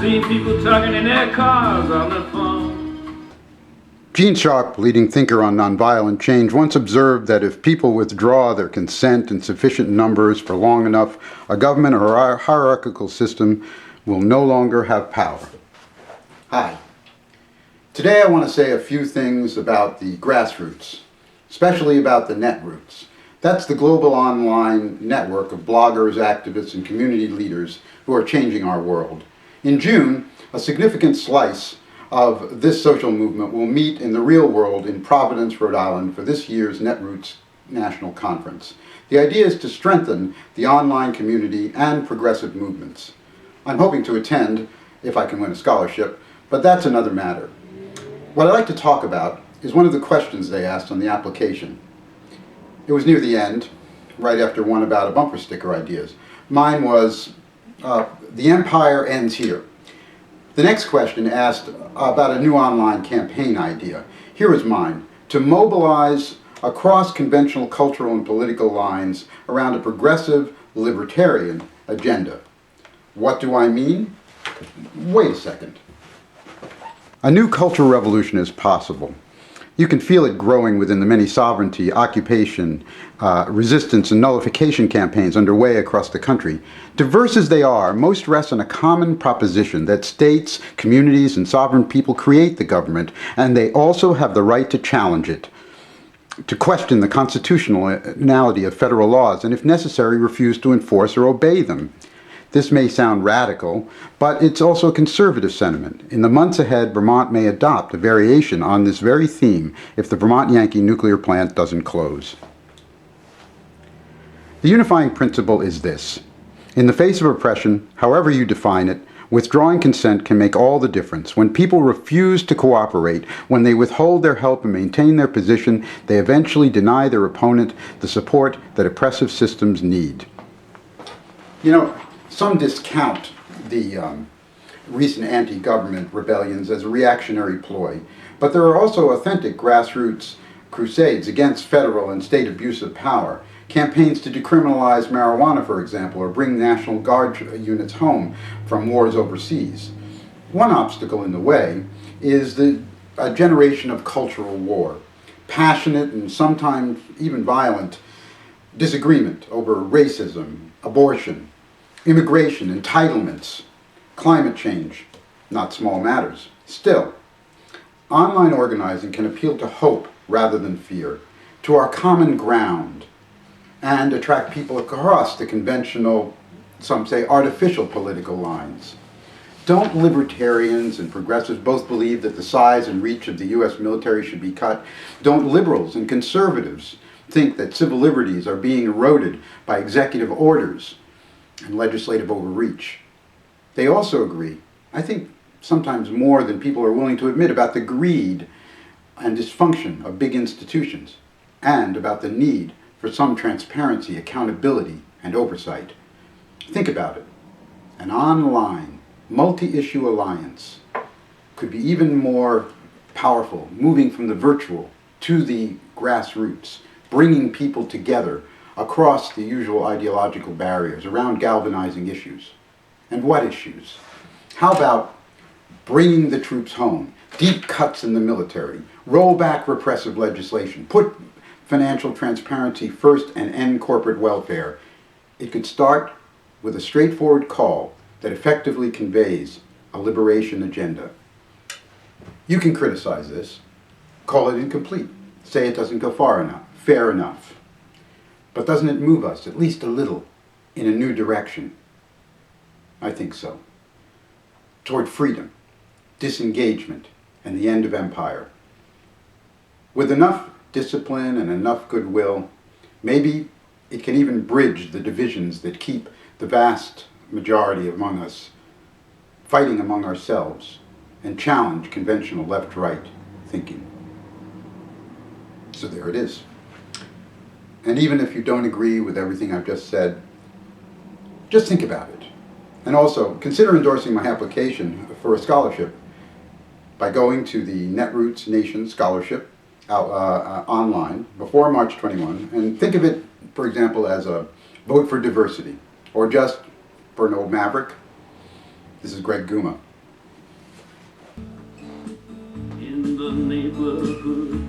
seen people talking in their cars on the phone. Gene Sharp, leading thinker on nonviolent change, once observed that if people withdraw their consent in sufficient numbers for long enough, a government or a hierarchical system will no longer have power. Hi. Today I want to say a few things about the grassroots, especially about the netroots. That's the global online network of bloggers, activists, and community leaders who are changing our world. In June, a significant slice of this social movement will meet in the real world in Providence, Rhode Island for this year's Netroots National Conference. The idea is to strengthen the online community and progressive movements. I'm hoping to attend if I can win a scholarship, but that's another matter. What I'd like to talk about is one of the questions they asked on the application. It was near the end, right after one about bumper sticker ideas. Mine was, the empire ends here. The next question asked about a new online campaign idea. Here is mine: to mobilize across conventional cultural and political lines around a progressive libertarian agenda. What do I mean? Wait a second. A new cultural revolution is possible. You can feel it growing within the many sovereignty, occupation, resistance, and nullification campaigns underway across the country. Diverse as they are, most rest on a common proposition that states, communities, and sovereign people create the government, and they also have the right to challenge it, to question the constitutionality of federal laws, and if necessary, refuse to enforce or obey them. This may sound radical, but it's also a conservative sentiment. In the months ahead, Vermont may adopt a variation on this very theme if the Vermont Yankee nuclear plant doesn't close. The unifying principle is this: in the face of oppression, however you define it, withdrawing consent can make all the difference. When people refuse to cooperate, when they withhold their help and maintain their position, they eventually deny their opponent the support that oppressive systems need. You know, some discount the recent anti-government rebellions as a reactionary ploy, but there are also authentic grassroots crusades against federal and state abuse of power, campaigns to decriminalize marijuana, for example, or bring National Guard units home from wars overseas. One obstacle in the way is a generation of cultural war, passionate and sometimes even violent disagreement over racism, abortion, immigration, entitlements, climate change, not small matters. Still, online organizing can appeal to hope rather than fear, to our common ground, and attract people across the conventional, some say artificial political lines. Don't libertarians and progressives both believe that the size and reach of the U.S. military should be cut? Don't liberals and conservatives think that civil liberties are being eroded by executive orders and legislative overreach? They also agree, I think sometimes more than people are willing to admit, about the greed and dysfunction of big institutions, and about the need for some transparency, accountability, and oversight. Think about it. An online, multi-issue alliance could be even more powerful, moving from the virtual to the grassroots, bringing people together across the usual ideological barriers around galvanizing issues. And what issues? How about bringing the troops home, deep cuts in the military, roll back repressive legislation, put financial transparency first, and end corporate welfare? It could start with a straightforward call that effectively conveys a liberation agenda. You can criticize this, call it incomplete, say it doesn't go far enough, fair enough. But doesn't it move us, at least a little, in a new direction? I think so. Toward freedom, disengagement, and the end of empire. With enough discipline and enough goodwill, maybe it can even bridge the divisions that keep the vast majority among us fighting among ourselves and challenge conventional left-right thinking. So there it is. And even if you don't agree with everything I've just said, just think about it. And also, consider endorsing my application for a scholarship by going to the Netroots Nation Scholarship online before March 21, and think of it, for example, as a vote for diversity, or just for an old Maverick. This is Greg Guma. the neighborhood.